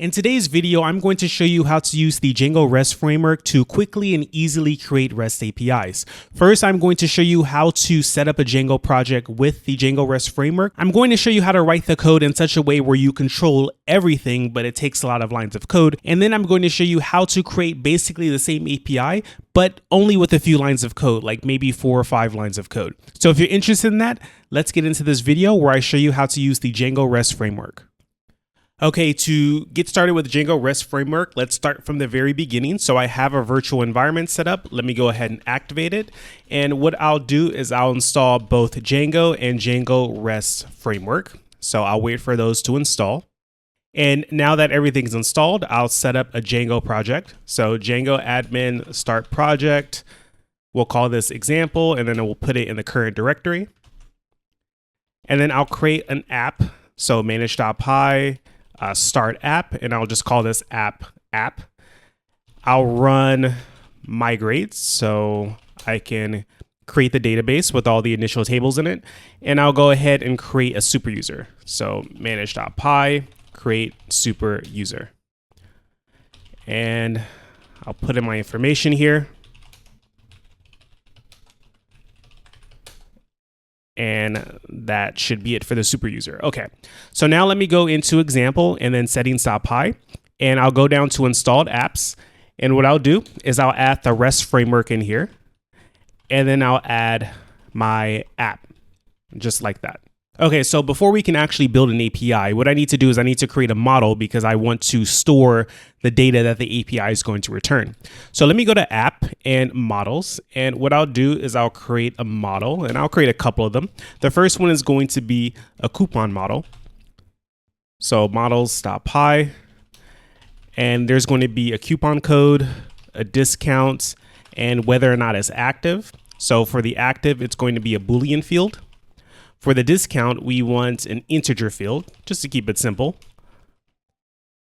In today's video, I'm going to show you how to use the Django REST Framework to quickly and easily create REST APIs. First, I'm going to show you how to set up a Django project with the Django REST Framework. I'm going to show you how to write the code in such a way where you control everything, but it takes a lot of lines of code. And then I'm going to show you how to create basically the same API, but only with a few lines of code, like maybe 4 or 5 lines of code. So if you're interested in that, let's get into this video where I show you how to use the Django REST Framework. Okay, to get started with Django REST Framework, let's start from the very beginning. So I have a virtual environment set up. Let me go ahead and activate it. And what I'll do is I'll install both Django and Django REST Framework. So I'll wait for those to install. And now that everything's installed, I'll set up a Django project. So Django admin start project. We'll call this example, and then we'll put it in the current directory. And then I'll create an app. So manage.py. Start app, and I'll just call this app. I'll run migrate so I can create the database with all the initial tables in it, and I'll go ahead and create a super user. So manage.py create super user, and I'll put in my information here. And that should be it for the super user. Okay, so now let me go into example and then settings.py, and I'll go down to installed apps. And what I'll do is I'll add the REST framework in here, and then I'll add my app, just like that. Okay, so before we can actually build an API, what I need to do is I need to create a model because I want to store the data that the API is going to return. So let me go to app and models. And what I'll do is I'll create a model, and I'll create a couple of them. The first one is going to be a coupon model. So models.py, and there's going to be a coupon code, a discount, and whether or not it's active. So for the active, it's going to be a Boolean field. For the discount, we want an integer field, just to keep it simple.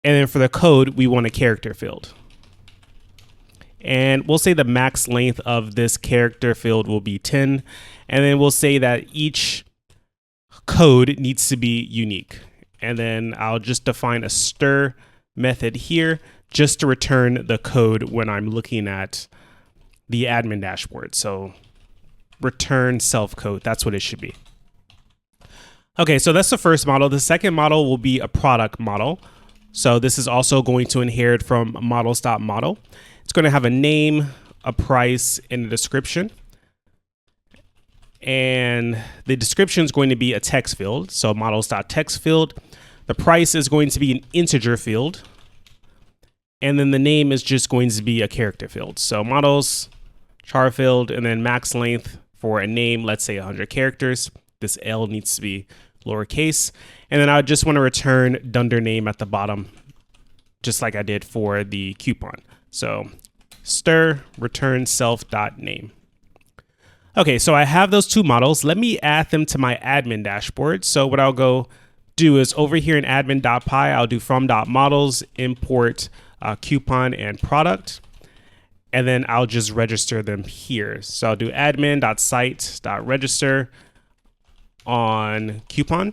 And then for the code, we want a character field. And we'll say the max length of this character field will be 10. And then we'll say that each code needs to be unique. And then I'll just define a stir method here just to return the code when I'm looking at the admin dashboard. So return self code, that's what it should be. Okay, so that's the first model. The second model will be a product model. So this is also going to inherit from models.model. It's going to have a name, a price, and a description. And the description is going to be a text field. So models.text field. The price is going to be an integer field. And then the name is just going to be a character field. So models, char field, and then max length for a name, let's say 100 characters. This L needs to be lowercase. And then I just want to return dunder name at the bottom, just like I did for the coupon. So stir return self.name. Okay, so I have those two models. Let me add them to my admin dashboard. So what I'll go do is over here in admin.py, I'll do from.models, import coupon and product. And then I'll just register them here. So I'll do admin.site.register on coupon,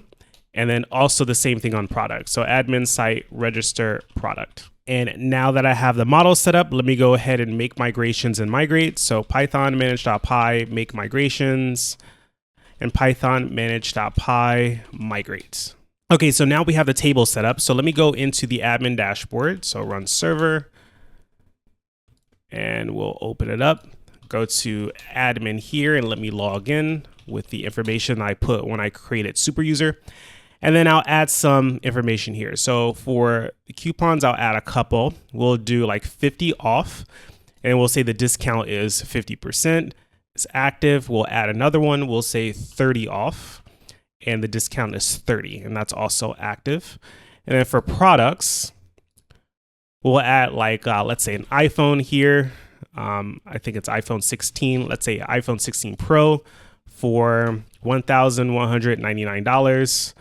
and then also the same thing on product. So admin site register product. And now that I have the model set up, let me go ahead and make migrations and migrate. So Python manage.py make migrations, and Python manage.py migrate. Okay, so now we have the table set up. So let me go into the admin dashboard. So run server, and we'll open it up. Go to admin here and let me log in with the information I put when I created super user. And then I'll add some information here. So for the coupons, I'll add a couple. We'll do like 50 off, and we'll say the discount is 50%. It's active. We'll add another one. We'll say 30 off, and the discount is 30, and that's also active. And then for products, we'll add like, let's say an iPhone here. I think it's iPhone 16. Let's say iPhone 16 Pro for $1,199.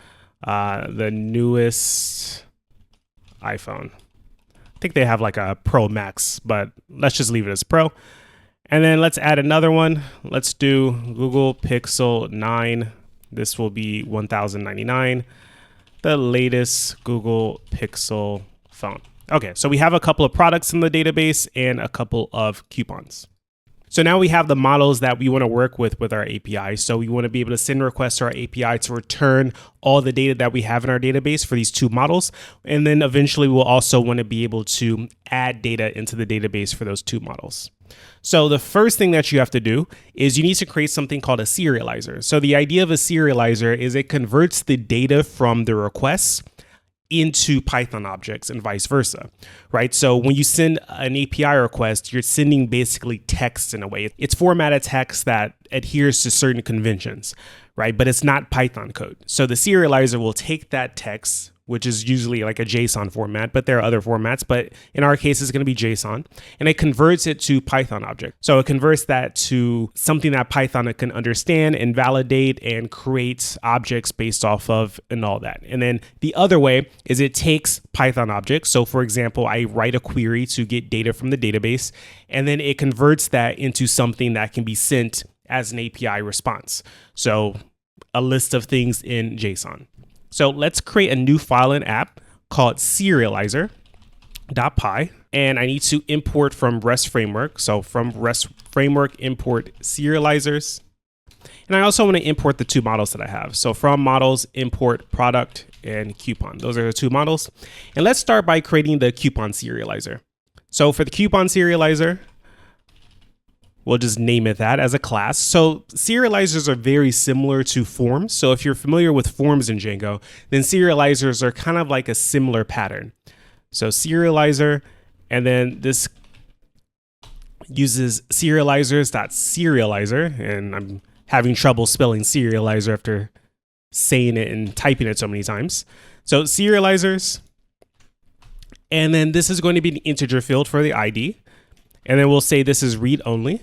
The newest iPhone. I think they have like a Pro Max, but let's just leave it as Pro. And then let's add another one. Let's do Google Pixel 9. This will be $1,099. The latest Google Pixel phone. Okay, so we have a couple of products in the database and a couple of coupons. So now we have the models that we want to work with our API. So we want to be able to send requests to our API to return all the data that we have in our database for these two models. And then eventually we'll also want to be able to add data into the database for those two models. So the first thing that you have to do is you need to create something called a serializer. So the idea of a serializer is it converts the data from the requests into Python objects and vice versa, right? So when you send an API request, you're sending basically text in a way. It's formatted text that adheres to certain conventions, right? But it's not Python code. So the serializer will take that text, which is usually like a JSON format, but there are other formats, but in our case, it's going to be JSON, and it converts it to Python object. So it converts that to something that Python can understand and validate and create objects based off of and all that. And then the other way is it takes Python objects. So for example, I write a query to get data from the database, and then it converts that into something that can be sent as an API response. So a list of things in JSON. So let's create a new file and app called serializer.py, and I need to import from REST Framework. So from REST Framework, import serializers. And I also want to import the two models that I have. So from models, import product and coupon. Those are the two models. And let's start by creating the coupon serializer. So for the coupon serializer, we'll just name it that as a class. So serializers are very similar to forms. So if you're familiar with forms in Django, then serializers are kind of like a similar pattern. So serializer, and then this uses serializers.serializer, and I'm having trouble spelling serializer after saying it and typing it so many times. So serializers, and then this is going to be an integer field for the ID. And then we'll say this is read only.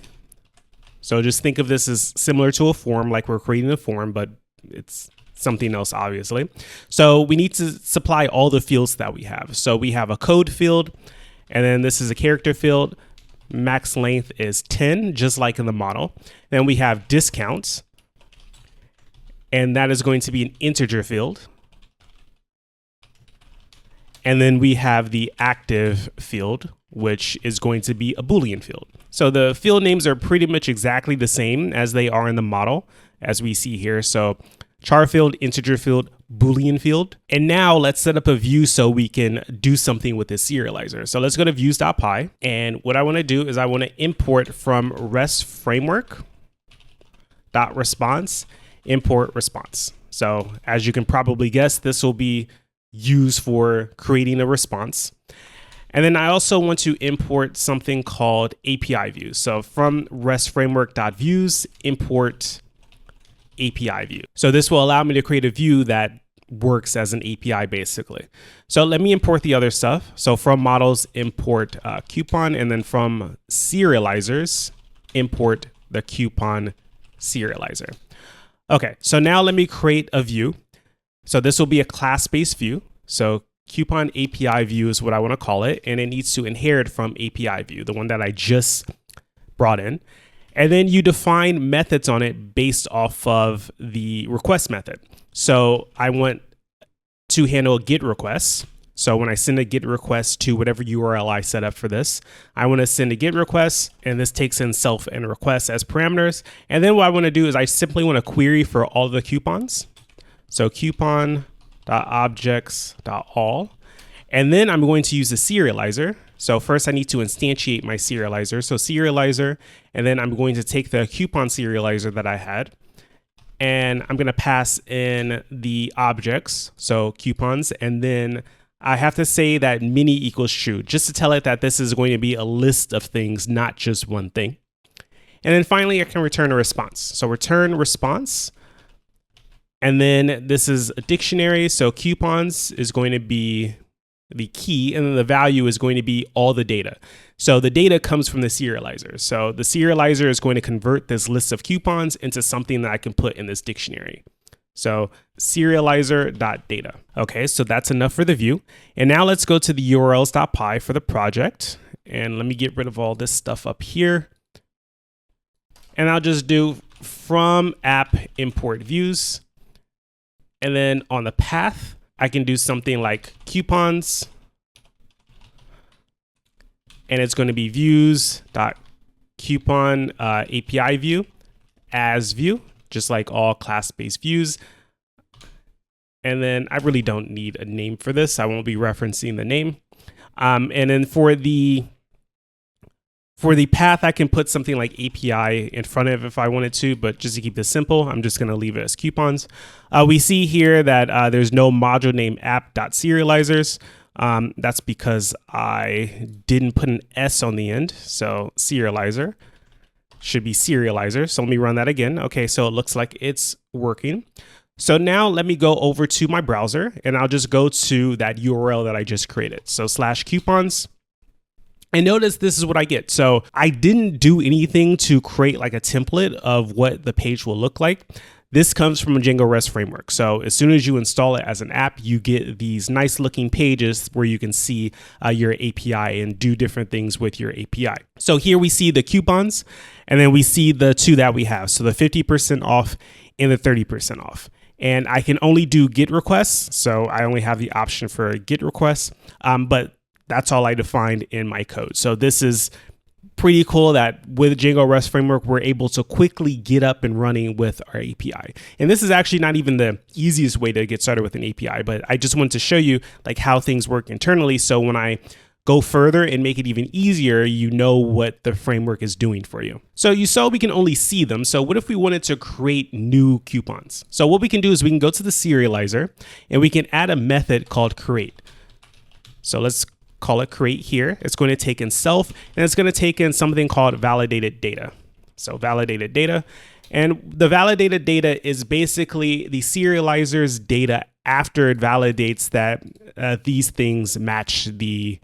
So just think of this as similar to a form, like we're creating a form, but it's something else, obviously. So we need to supply all the fields that we have. So we have a code field, and then this is a character field. Max length is 10, just like in the model. Then we have discounts, and that is going to be an integer field. And then we have the active field, which is going to be a Boolean field. So the field names are pretty much exactly the same as they are in the model, as we see here. So char field, integer field, Boolean field. And now let's set up a view so we can do something with this serializer. So let's go to views.py. And what I want to do is I want to import from REST Framework .response, import response. So as you can probably guess, this will be used for creating a response. And then I also want to import something called API views. So from REST Framework.views, import API view. So this will allow me to create a view that works as an API basically. So let me import the other stuff. So from models, import coupon, and then from serializers, import the coupon serializer. Okay, so now let me create a view. So this will be a class-based view. So coupon API view is what I want to call it, and it needs to inherit from API view, the one that I just brought in. And then you define methods on it based off of the request method. So I want to handle GET requests. So when I send a GET request to whatever URL I set up for this, I want to send a GET request, and this takes in self and request as parameters. And then what I want to do is I simply want to query for all the coupons. So coupon.objects.all. And then I'm going to use the serializer. So first I need to instantiate my serializer. So serializer, and then I'm going to take the coupon serializer that I had, and I'm going to pass in the objects, so coupons, and then I have to say that mini equals true, just to tell it that this is going to be a list of things, not just one thing. And then finally, I can return a response. So return response. And then this is a dictionary. So coupons is going to be the key, and then the value is going to be all the data. So the data comes from the serializer. So the serializer is going to convert this list of coupons into something that I can put in this dictionary. So serializer.data. Okay, so that's enough for the view. And now let's go to the urls.py for the project. And let me get rid of all this stuff up here. And I'll just do from app import views. And then on the path, I can do something like coupons and it's going to be views.coupon API view as view, just like all class-based views. And then I really don't need a name for this. I won't be referencing the name. And then for the path, I can put something like API in front of it if I wanted to, but just to keep this simple, I'm just going to leave it as coupons. We see here that there's no module name app.serializers. That's because I didn't put an S on the end. So serializer should be serializer. So let me run that again. Okay, so it looks like it's working. So now let me go over to my browser and I'll just go to that URL that I just created. So /coupons. And notice this is what I get. So I didn't do anything to create like a template of what the page will look like. This comes from a Django REST framework. So as soon as you install it as an app, you get these nice looking pages where you can see your API and do different things with your API. So here we see the coupons, and then we see the two that we have. So the 50% off and the 30% off. And I can only do GET requests. So I only have the option for GET requests, but that's all I defined in my code. So this is pretty cool that with Django REST Framework, we're able to quickly get up and running with our API. And this is actually not even the easiest way to get started with an API, but I just wanted to show you like how things work internally. So when I go further and make it even easier, you know what the framework is doing for you. So you saw we can only see them. So what if we wanted to create new coupons? So what we can do is we can go to the serializer and we can add a method called create. So let's call it create here. It's going to take in self, and it's going to take in something called validated data. So validated data. And the validated data is basically the serializer's data after it validates that these things match the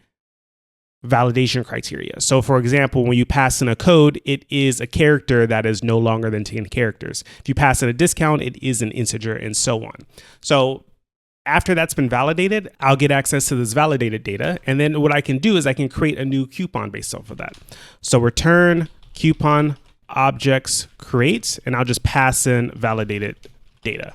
validation criteria. So for example, when you pass in a code, it is a character that is no longer than 10 characters. If you pass in a discount, it is an integer, and so on. So after that's been validated, I'll get access to this validated data. And then what I can do is I can create a new coupon based off of that. So return coupon objects create, and I'll just pass in validated data.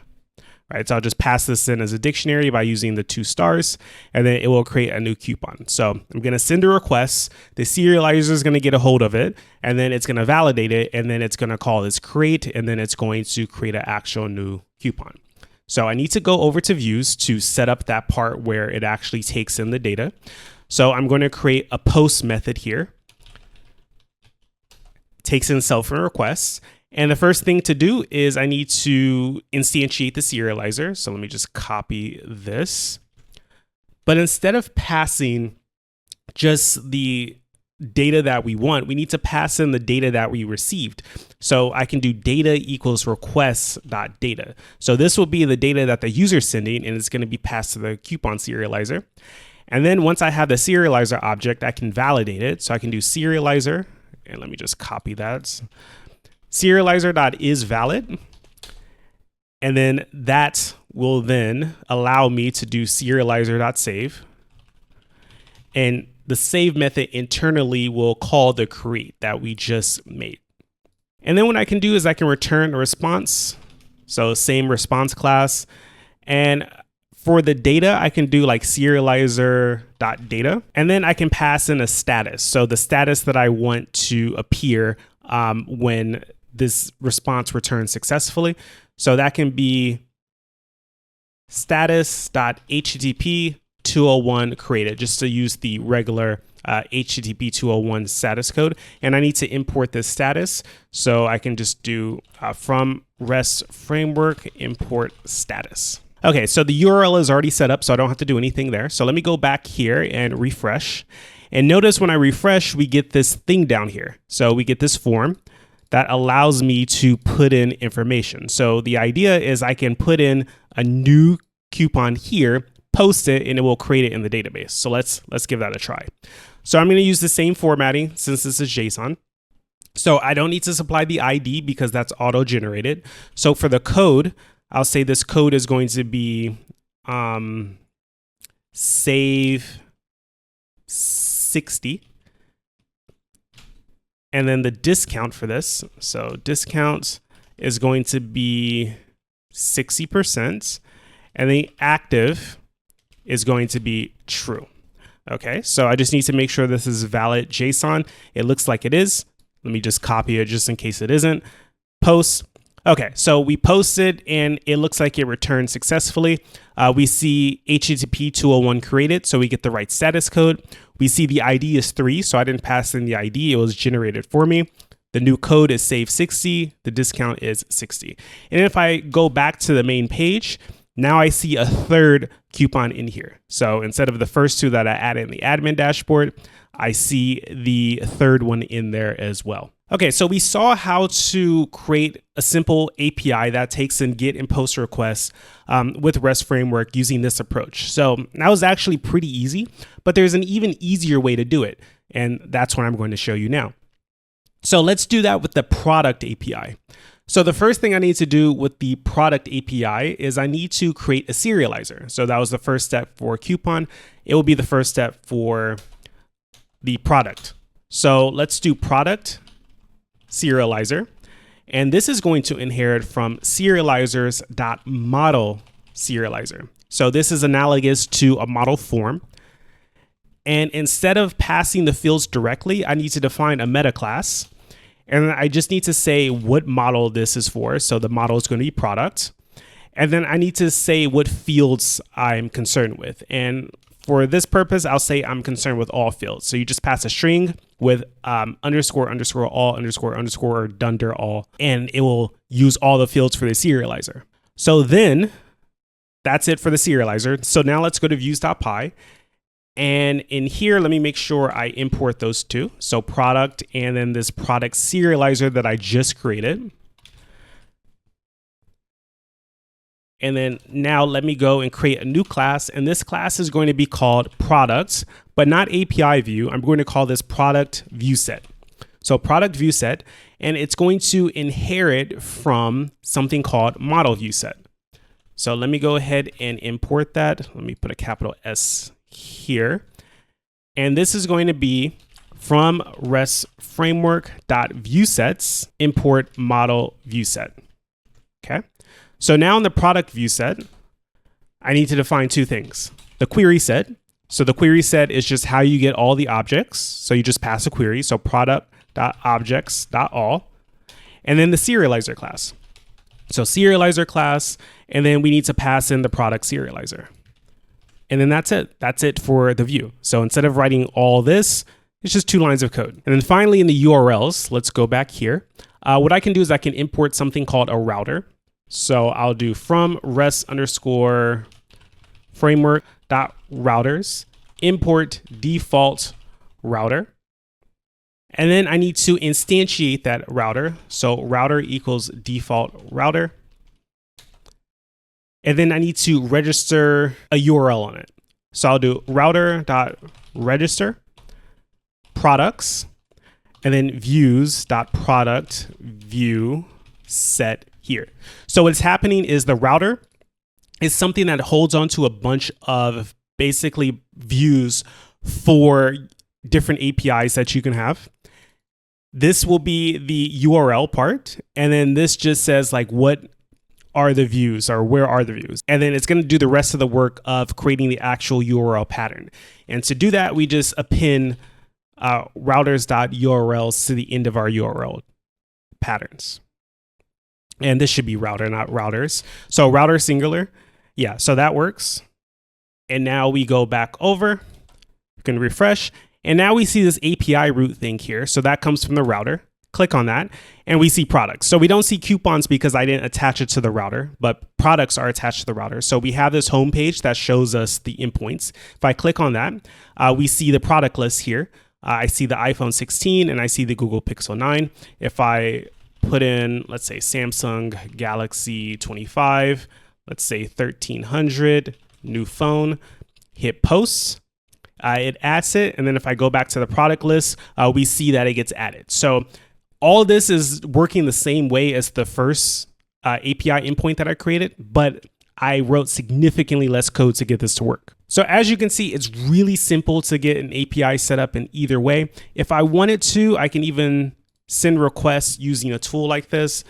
Right, so I'll just pass this in as a dictionary by using the 2 stars, and then it will create a new coupon. So I'm going to send a request. The serializer is going to get a hold of it, and then it's going to validate it, and then it's going to call this create, and then it's going to create an actual new coupon. So I need to go over to views to set up that part where it actually takes in the data. So I'm going to create a post method here. Takes in self and requests. And the first thing to do is I need to instantiate the serializer. So let me just copy this. But instead of passing just the data that we want, we need to pass in the data that we received. So I can do data equals requests.data. So this will be the data that the user's sending, and it's going to be passed to the coupon serializer. And then once I have the serializer object, I can validate it. So I can do serializer, and let me just copy that. Serializer.isValid, and then that will then allow me to do serializer.save, and the save method internally will call the create that we just made. And then what I can do is I can return a response, so same response class, and for the data I can do like serializer.data, and then I can pass in a status, so the status that I want to appear when this response returns successfully. So that can be status.http 201 created, just to use the regular HTTP 201 status code. And I need to import this status. So I can just do from REST framework import status. Okay, so the URL is already set up, so I don't have to do anything there. So let me go back here and refresh. And notice when I refresh, we get this thing down here. So we get this form that allows me to put in information. So the idea is I can put in a new coupon here, post it, and it will create it in the database. So let's give that a try. So I'm going to use the same formatting since this is JSON. So I don't need to supply the ID because that's auto-generated. So for the code, I'll say this code is going to be save 60. And then the discount for this, so discount is going to be 60%, and the active is going to be true. Okay, so I just need to make sure this is valid JSON. It looks like it is. Let me just copy it just in case it isn't. Post. Okay, so we posted and it looks like it returned successfully. We see HTTP 201 created, so we get the right status code. We see the ID is 3, so I didn't pass in the ID. It was generated for me. The new code is save 60. The discount is 60. And if I go back to the main page, now I see a third coupon in here. So instead of the first two that I added in the admin dashboard, I see the third one in there as well. Okay, so we saw how to create a simple API that takes in GET and POST requests with REST Framework using this approach. So that was actually pretty easy, but there's an even easier way to do it. And that's what I'm going to show you now. So let's do that with the product API. So the first thing I need to do with the product API is I need to create a serializer. So that was the first step for coupon. It will be the first step for the product. So let's do product serializer. And this is going to inherit from serializers.model serializer. So this is analogous to a model form. And instead of passing the fields directly, I need to define a meta class. And I just need to say what model this is for. So the model is going to be product. And then I need to say what fields I'm concerned with. And for this purpose, I'll say I'm concerned with all fields. So you just pass a string with underscore, underscore, all, underscore, underscore, or dunder all, and it will use all the fields for the serializer. So then that's it for the serializer. So now let's go to views.py. And in here, let me make sure I import those two. So product and then this product serializer that I just created. And then now let me go and create a new class. And this class is going to be called products, but not API view. I'm going to call this product view set. So product view set, and it's going to inherit from something called model view set. So let me go ahead and import that. Let me put a capital S here. And this is going to be from REST framework.viewsets import model view set. Okay. So now in the product view set, I need to define two things. The query set. So the query set is just how you get all the objects. So you just pass a query. So product.objects.all. And then the serializer class. So serializer class, and then we need to pass in the product serializer. And then that's it. That's it for the view. So instead of writing all this, it's just 2 lines of code. And then finally in the URLs, let's go back here. What I can do is I can import something called a router. So I'll do from REST underscore framework dot routers import default router. And then I need to instantiate that router. So router equals default router. And then I need to register a URL on it. So I'll do router.register products and then views.product view set here. So what's happening is the router is something that holds onto a bunch of basically views for different APIs that you can have. This will be the URL part. And then this just says like, what are the views or where are the views? And then it's going to do the rest of the work of creating the actual URL pattern. And to do that, we just append routers.urls to the end of our URL patterns. And this should be router, not routers. So router singular. Yeah, so that works. And now we go back over. You can refresh. And now we see this API root thing here. So that comes from the router. Click on that and we see products. So we don't see coupons because I didn't attach it to the router, but products are attached to the router. So we have this home page that shows us the endpoints. If I click on that, we see the product list here. I see the iPhone 16 and I see the Google Pixel 9. If I put in, let's say Samsung Galaxy 25, let's say 1300, new phone, hit posts. It adds it. And then if I go back to the product list, we see that it gets added. So all of this is working the same way as the first API endpoint that I created, but I wrote significantly less code to get this to work. So as you can see, it's really simple to get an API set up in either way. If I wanted to, I can even send requests using a tool like this.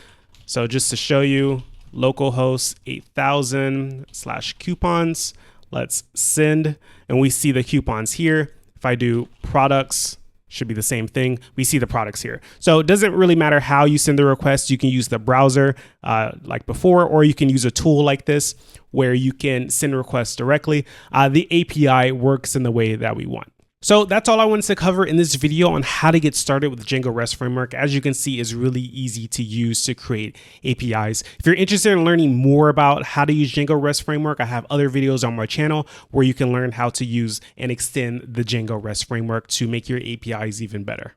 So just to show you, localhost 8000/coupons. Let's send, and we see the coupons here. If I do products, should be the same thing. We see the products here. So it doesn't really matter how you send the request. You can use the browser like before, or you can use a tool like this where you can send requests directly. The API works in the way that we want. So that's all I wanted to cover in this video on how to get started with the Django REST Framework. As you can see, it's really easy to use to create APIs. If you're interested in learning more about how to use Django REST Framework, I have other videos on my channel where you can learn how to use and extend the Django REST Framework to make your APIs even better.